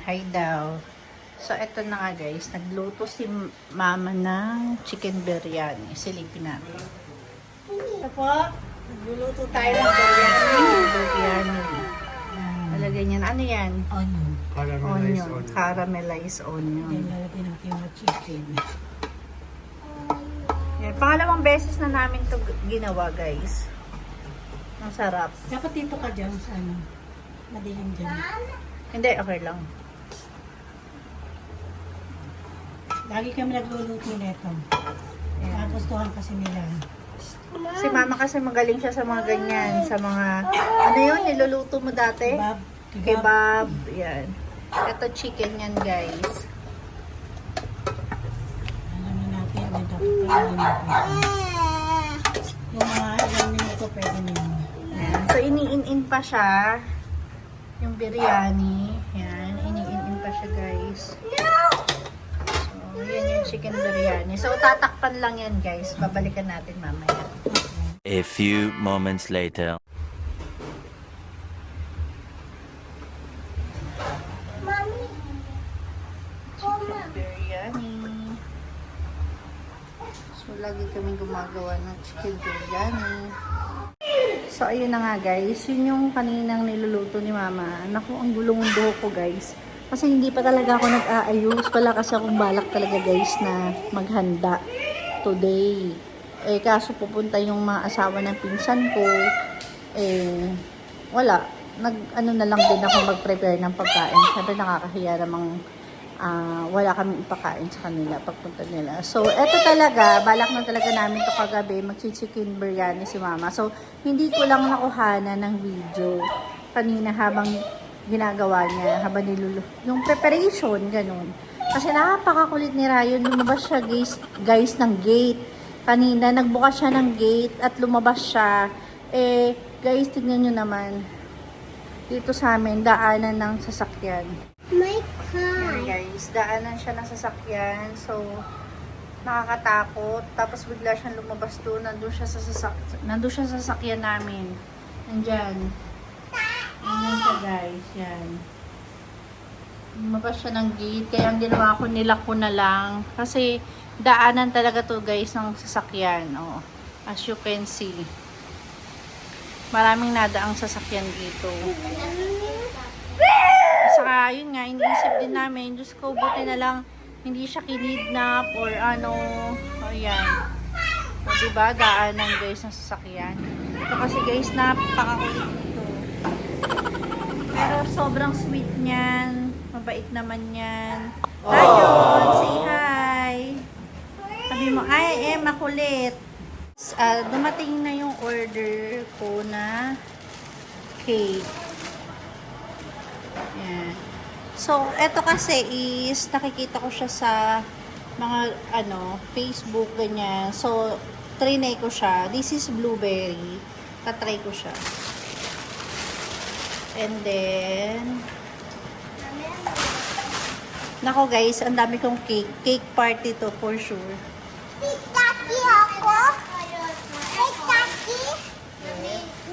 Hi daw. So, eto na nga guys. Nagluto si mama ng chicken biryani. Silipin natin. Ito po, nagluluto tayo ng biryani. Biryani. Nalagyan niyan. Ano yan? Onion. Onion. Caramelized onion. Then lalagyan natin yung chicken. Yan. Pangalawang beses na namin to ginawa guys. Ang sarap. Dapat dito ka dyan sa ano, madilim dyan. Hindi, okay lang. Lagi kami nagluluto nito. Nagustuhan kasi nila. Si mama kasi magaling siya sa mga ganyan. Sa mga, ano yun, niluluto mo dati? Kebab. Kebab. Yan. Ito chicken yan guys. Alam na natin, may dapat pala natin. Yung mga ilang minuto pwede na yun. Yan. So, iniin-in pa siya. Yung biryani. Yan. Iniin-in pa siya guys. So, yan yung chicken biryani. So, tatakpan lang yan guys. Babalikan natin mamaya. A few moments later. Chicken biryani. So, lagi kami gumagawa ng chicken biryani. So, ayun na nga guys. Yun yung kaninang niluluto ni mama. Naku, ang gulong ng buhok ko guys. Kasi hindi pa talaga ako nag-aayos. Wala kasi akong balak talaga guys na maghanda today. Eh, kaso pupunta yung mga asawa ng pinsan ko. Eh, wala. Ano na lang din ako mag-prepare ng pagkain. Siyempre nakakahiya namang wala kaming ipakain sa kanila pagpunta nila. So, eto talaga, balak na talaga namin to kagabi, mag-chicken biryani si mama. So, hindi ko lang nakuhanan ng video kanina habang ginagawa niya, habang yung preparation, ganun. Kasi napakakulit ni Ryan, lumabas siya guys ng gate. Kanina, nagbukas siya ng gate at lumabas siya. Eh, guys, tignan nyo naman. Dito sa amin, daanan ng sasakyan. My car. Yan guys, daanan siya ng sasakyan. So, nakakatakot. Tapos bigla siyang lumabas doon. Nandun siya sa sasakyan namin. Nandyan. Nandyan siya guys. Yan. Lumabas siya ng gate. Kaya ang ginawa ko, nilak ko na lang. Kasi daanan talaga to guys ng sasakyan. Oh, as you can see. Maraming nadaang sasakyan dito. Saka, yun nga, iniisip din namin, Diyos ko, buti na lang, hindi siya kinidnap or ano, o yan. O, diba, daanan guys ng sasakyan. Ito kasi guys, napakakulit dito. Pero sobrang sweet niyan, mabait naman yan. Rayon, say hi! Sabi mo, ay, makulit. Dumating na yung order ko na cake. Yan. So, eto kasi is, nakikita ko siya sa mga, Facebook, ganyan. So, trinay ko siya. This is blueberry. Tatry ko siya. And then, nako guys, ang dami kong cake. Cake party to for sure. Titaki ako. Titaki.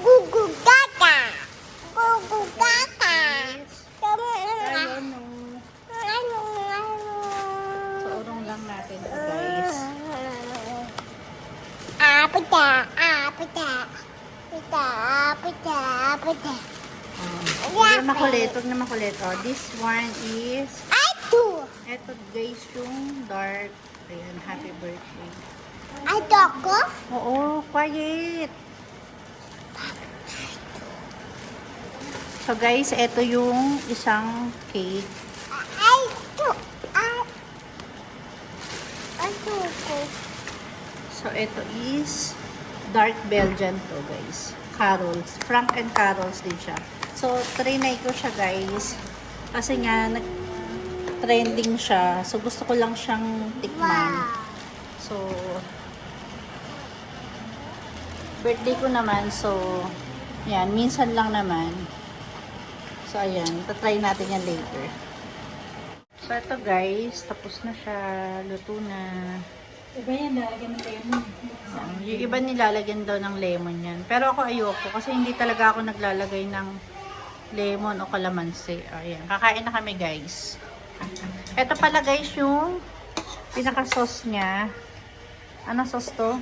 Gugu gaga. Gugu gaga. Ayun, no. So, urong lang natin to guys. Apita, apita. Apita, apita, apita. Huwag na makulit, huwag na makulit. Oh, this one is, Ito. eto guys, yung dark. Ayan, happy birthday. Ito ako. Oo, quiet. So guys, ito yung isang cake. Ito. Ito ko. So ito is dark Belgian to guys. Carols. Frank and Carols din siya. So, trinay ko siya guys. Kasi nga, nag-trending siya. So, gusto ko lang siyang tikman. So, birthday ko naman. So, yan. Minsan lang naman. So, ayan. Tatry natin yan later. So, ito guys. Tapos na siya. Luto na. Iba yan, lalagyan ng lemon. Yung iba nilalagyan daw ng lemon yan. Pero ako ayoko. Kasi hindi talaga ako naglalagay ng lemon o kalamansi. Ayan, kakain na kami guys. Ito pala guys yung pinaka-sauce niya. Ano sauce to?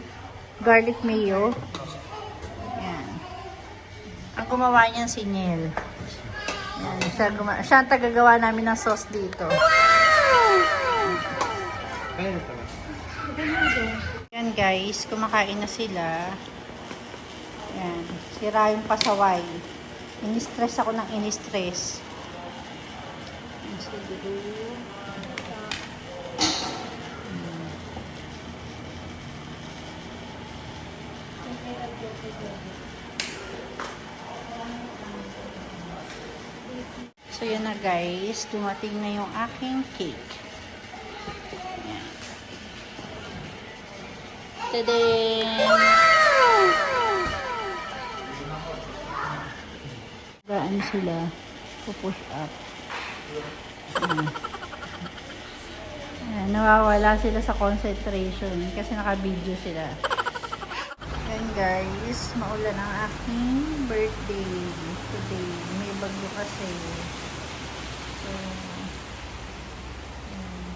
Garlic mayo. Ayan. Ang gumawa niyan si Niel. Ayan, siya ang tagagawa namin ng sauce dito. Ayan guys, kumakain na sila. Ayan, sira yung pasaway. Ini-stress ako ng ini-stress. So yun na guys, dumating na yung aking cake. Ayan. Tadam! Gaan sila, pupush up. Ayan, nawawala sila sa concentration kasi naka-video sila. Ayan guys, maulan ang aking birthday today. May bagyo kasi. So, ayan.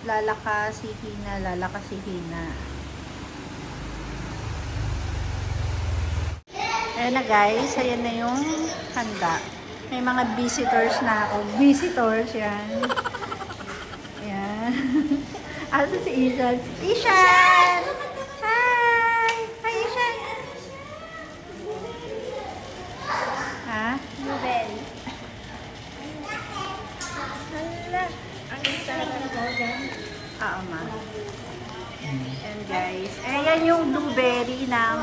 Lalaka si Hina. Ayan na guys, ayan na yung handa. May mga visitors na ako. Visitors, yan. Ayan. Asa si Ishan? Ishan! Hi! Hi, Ishan! Ha? Blueberry. Hala! Ang sarap ko dyan. Oo, ma. Ayan guys. Ayan yung blueberry ng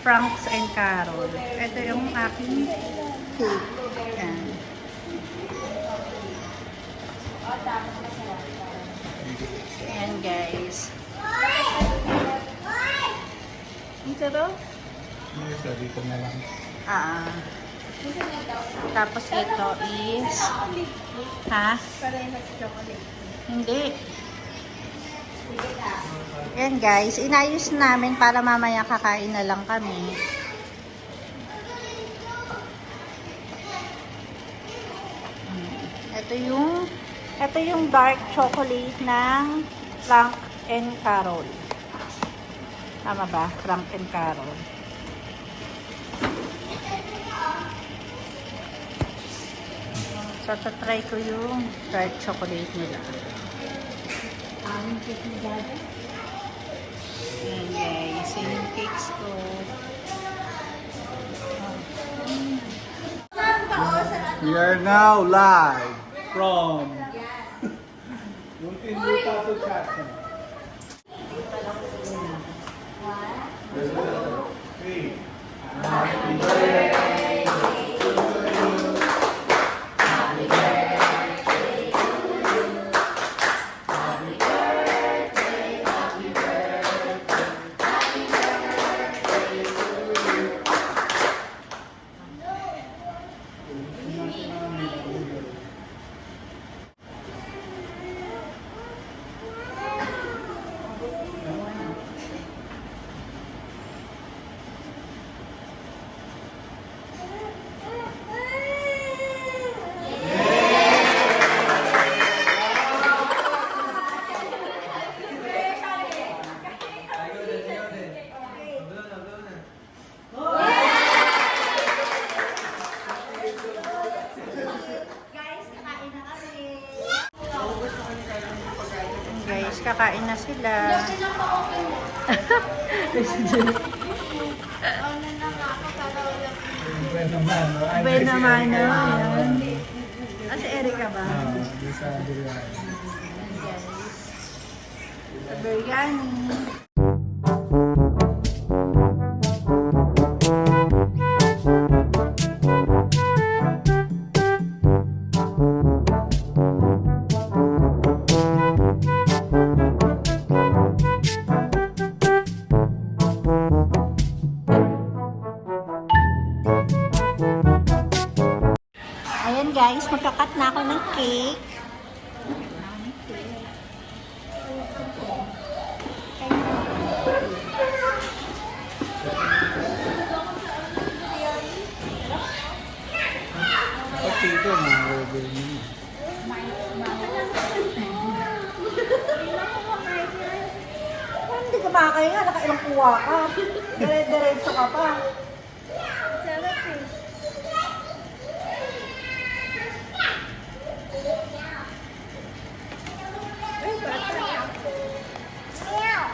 Franks and Carol. Ito yung aking cake. Ayan. Ayan guys. Ito to? Dito na lang. Tapos ito is Hindi. Ayan guys, inayos namin para mamaya kakain na lang kami. Ito yung dark chocolate ng Frank and Carol. Tama ba? Frank and Carol. So, try ko yung dark chocolate nila. Ayan guys, yung cakes ko. We are now live from Muntinlupa to Jackson. Three. Happy birthday to you. Happy birthday to you. Happy birthday, happy birthday, happy birthday to you. Guys, kakain na sila. Ben naman, no? Ayan. Si Erica ba? Sa biryani. Guys. Sa biryani. Ayan guys, magkakat na ako ng cake. Tito, mga order niyo. Hindi ka makakahinga, nakailang kuha ka. Dire-diretso ka pa. Sarap eh. Ay, bata. Meow.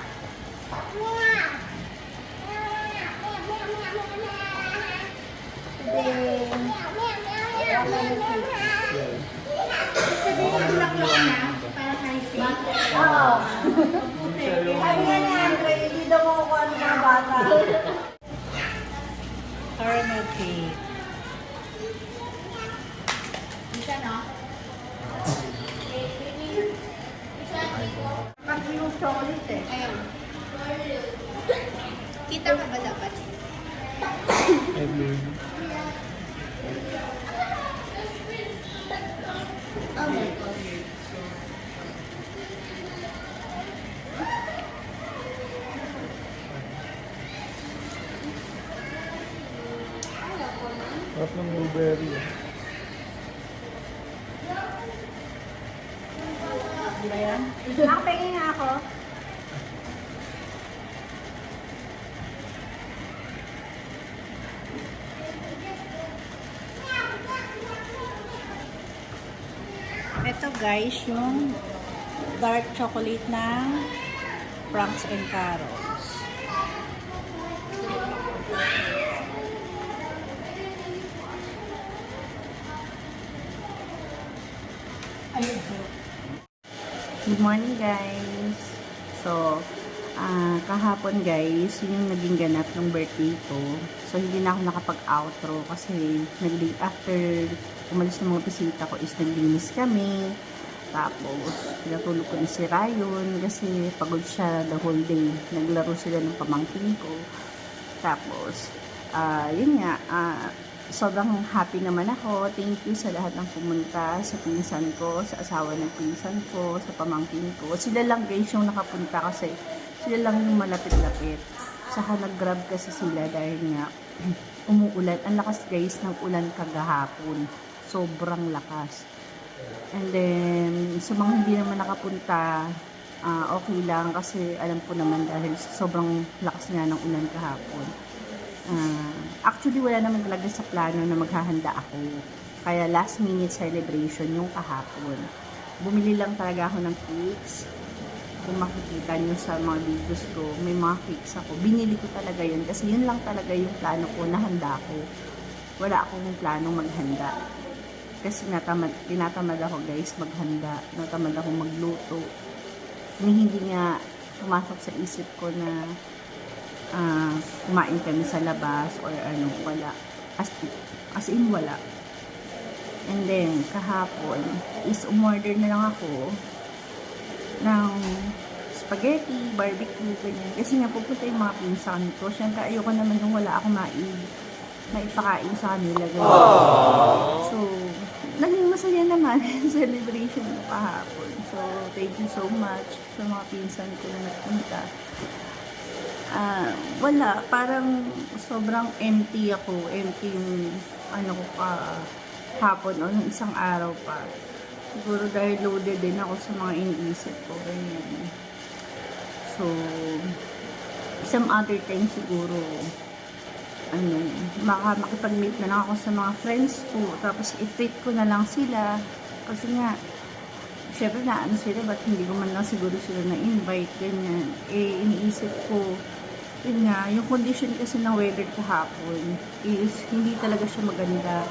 Meow. Oo. Sabi nga ni Andre, hindi daw mo ako ano mga bata. Caramel cake. Pati yung chocolate eh. Ayaw. Kita ka ba dapat? Every sarap ng blueberry. Di ba yan? Nakapengin nga ako. Ito guys, yung dark chocolate ng Franks and Carols. Good morning guys! So, kahapon guys, yun yung naging ganap ng birthday ko. So, hindi na ako nakapag-outro kasi after umalis ng mga bisita ko is naglinis kami. Tapos, pinatulog ko ni si Ryan kasi pagod siya the whole day. Naglaro sila ng pamangkin ko. Tapos, yun nga, sobrang happy naman ako. Thank you sa lahat ng pumunta, sa pinsan ko, sa asawa ng pinsan ko, sa pamangkin ko. Sila lang guys yung nakapunta kasi sila lang yung malapit-lapit. Saka nag-grab kasi sila dahil nga umuulan. Ang lakas guys ng ulan kagahapon. Sobrang lakas. And then, sa mga hindi naman nakapunta, okay lang kasi alam ko naman dahil sobrang lakas nga ng ulan kahapon. Actually, wala naman talaga sa plano na maghahanda ako. Kaya last minute celebration yung kahapon. Bumili lang talaga ako ng cakes. Kung makikita nyo sa mga videos ko, may mga cakes ako. Binili ko talaga yun kasi yun lang talaga yung plano ko na handa ko. Wala akong planong maghanda. Kasi tinatamad ako guys maghanda. Natamad ako magluto. Hindi nga pumasok sa isip ko na kumain kami sa labas or ano, wala. As in, wala. And then, kahapon, is umorder na lang ako ng spaghetti, barbecue, ganyan. Kasi nga, pupunta yung mga pinsan ko. Siyempre, ayoko naman yung wala ako maipakain sa kanila. Ganyan. So, naging masaya naman celebration ko kahapon. So, thank you so much sa mga pinsan ko na nagpunta. Wala, parang sobrang empty ako. Empty yung ano ko hapon o ng isang araw pa. Siguro dahil loaded din ako sa mga iniisip ko. Ganyan. So, some other time siguro, makipag-meet na lang ako sa mga friends ko. Tapos, i-treat ko na lang sila. Kasi nga, syempre na sila, ba't hindi ko man lang siguro sila na-invite, ganyan. Iniisip ko, yun nga, yung condition kasi ng weather kahapon is hindi talaga siya maganda.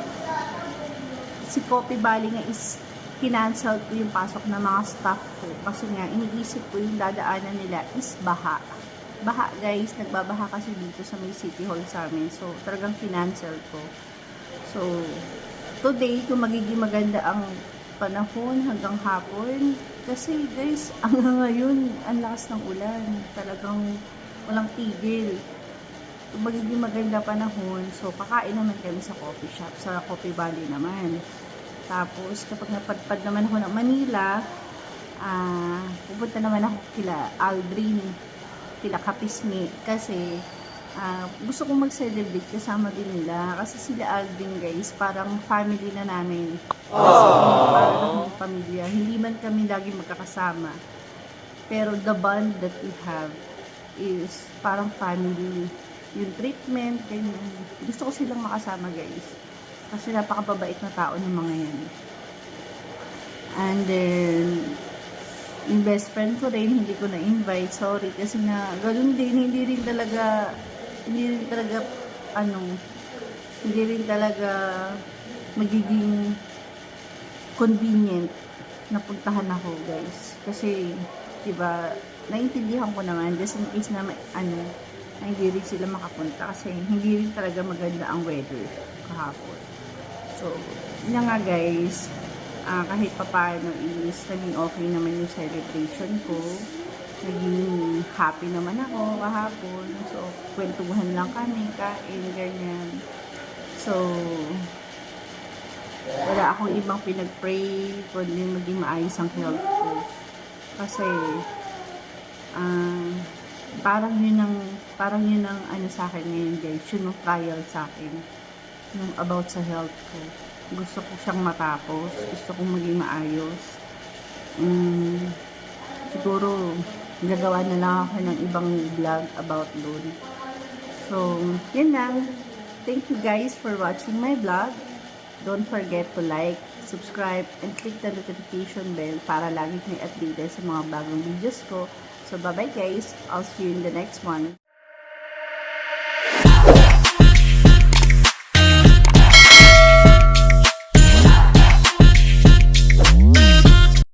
Si Coffee Valley nga is kinancel ko yung pasok ng mga staff ko kasi nga iniisip ko yung dadaanan nila is baha. Baha guys, nagbabaha kasi dito sa may City Hall sa amin. So, talagang kinancel ko. So, today, kung magiging maganda ang panahon hanggang hapon, kasi guys, hanggang ngayon, ang lakas ng ulan. Talagang walang tigil. Kung magiging maganda panahon, so kakain naman kami sa coffee shop, sa Coffee Valley naman. Tapos, kapag napadpad naman ako ng Manila, pupunta naman ako kila Aldrin, kila Kapismi, kasi gusto kong mag-celebrate kasama din nila. Kasi sila Alvin guys, parang family na namin. Parang pamilya. Hindi man kami lagi magkakasama. Pero the bond that we have is parang family. Yung treatment, ganyan. Gusto ko silang makasama guys. Kasi napakababait na tao ng mga yan. And then, yung best friend ko rin, hindi ko na-invite. Sorry, kasi na, ganoon din, hindi rin talaga, hindi rin talaga magiging convenient na puntahan ako, guys. Kasi, diba, naintindihan ko naman, just in case na na hindi rin sila makapunta. Kasi, hindi rin talaga maganda ang weather kahapon. So, yun na nga, guys. Kahit papaano is naging okay naman yung celebration ko. Naging happy naman ako kahapon. So, kwentuhan lang kami, kain, ganyan. So, wala akong ibang pinag-pray kundi maging maayos ang health ko. Kasi, parang yun ang ano sa akin ngayon guys, yun ang trial sa akin. Yung about sa health ko. Gusto ko siyang matapos. Gusto kong maging maayos. Siguro, gagawa na lang ako ng ibang vlog about doon. So, yun lang. Thank you guys for watching my vlog. Don't forget to like, subscribe, and click the notification bell para lagi kayo updated sa mga bagong videos ko. So, bye-bye guys. I'll see you in the next one.